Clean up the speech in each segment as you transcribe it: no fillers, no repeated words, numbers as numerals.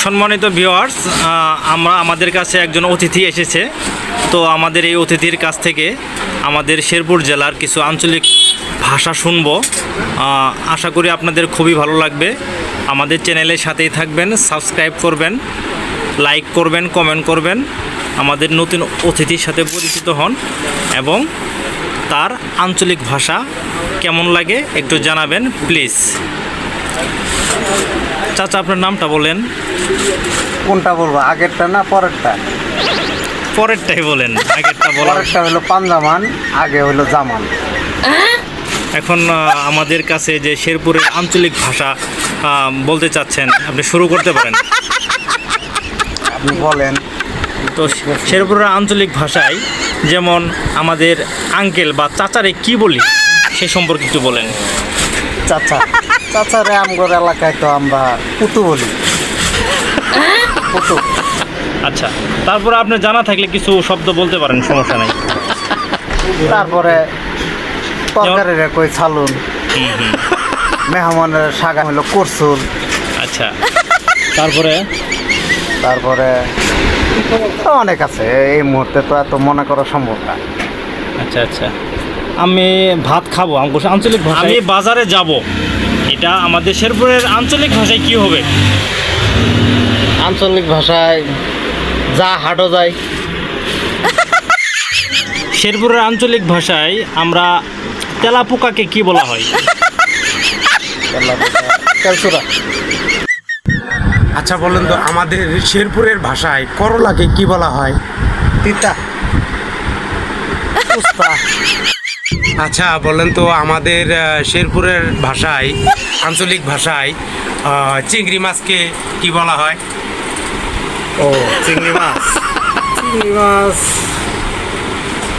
সম্মানিত ভিউয়ার্স, আমাদের কাছে একজন অতিথি এসেছে। তো আমাদের এই অতিথির কাছ থেকে আমাদের শেরপুর জেলার কিছু আঞ্চলিক ভাষা শুনব। আশা করি আপনাদের খুবই ভালো লাগবে। আমাদের চ্যানেলের সাথেই থাকবেন, সাবস্ক্রাইব করবেন, লাইক করবেন, কমেন্ট করবেন, আমাদের নতুন অতিথির সাথে পরিচিত হন এবং তার আঞ্চলিক ভাষা কেমন লাগে একটু জানাবেন প্লিজ। চাচা, আপনার নামটা বলেন। কোনটা বলবো, আগেরটা না পরেরটা? পরেরটাই বলেন, আগেরটা বলেন। পরেরটা হলো পাঞ্জামান, আগে হলো জামান। এখন আমাদের কাছে যে শেরপুরের আঞ্চলিক ভাষা বলতে চাচ্ছেন, আপনি শুরু করতে পারেন। আপনি বলেন। তো শেরপুরের আঞ্চলিক ভাষায় যেমন আমাদের আঙ্কেল বা চাচারে কি বলি সে সম্পর্কে একটু বলেন। চাচা, চাচারে আমগর এলাকায় তো আমরা পুতু বলি। পুতু। আচ্ছা, তারপরে আপনার জানা থাকলে কিছু শব্দ বলতে পারেন, সমস্যা নাই। তারপরে তরকারিরে কই ছালুন, মেহমানের শাগা হলো করসুল। আচ্ছা, তারপরে অনেক আছে, এই মুহূর্তে তো এত মনে করা সম্ভব না। আচ্ছা আচ্ছা, আমি ভাত খাবো আঞ্চলিক ভাষা। আমি বাজারে যাব, এটা আমাদের শেরপুরের আঞ্চলিক ভাষায় কি হবে? আঞ্চলিক ভাষায় যা হাঁটো যায়। শেরপুরের আঞ্চলিক ভাষায় আমরা তেলাপোকাকে কি বলা হয়? তেলচুরা। আচ্ছা বলেন তো, আমাদের শেরপুরের ভাষায় করলাকে কি বলা হয়? তিতা। আচ্ছা বলেন তো, আমাদের শেরপুরের ভাষায়, আঞ্চলিক ভাষায় চিংড়ি মাছকে কি বলা হয়? ও, চিংড়ি মাছ।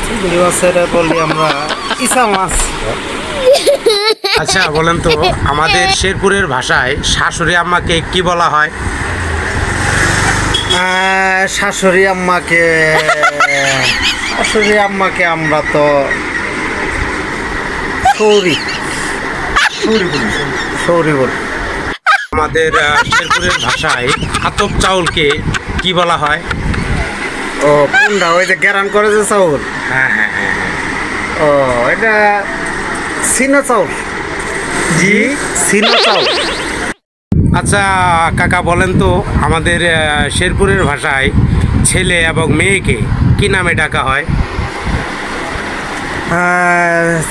চিংড়ি মাছের বলি আমরা ইসা মাছ। আচ্ছা বলেন তো, আমাদের শেরপুরের ভাষায় শাশুড়ি আম্মাকে কি বলা হয়? শাশুড়ি আম্মাকে আমরা তো সৌরি বলি। আমাদের শেরপুরের ভাষায় আতপ চাউলকে কি বলা হয়? ও, কোনটা? ওই যে গ্যারান করে যে চাউল। হ্যাঁ হ্যাঁ হ্যাঁ। ও, এটা সিনা চাউল। জি, সিনা চাউল। আচ্ছা কাকা বলেন তো, আমাদের শেরপুরের ভাষায় ছেলে এবং মেয়েকে কি নামে ডাকা হয়?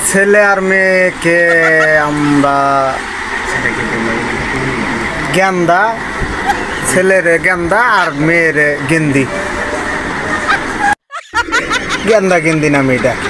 ছেলে আর মেয়েকে আমরা গেন্দা, ছেলের গেন্দা আর মেয়ের গেন্দি। গেন্দা গেন্দি নামে ডাকি।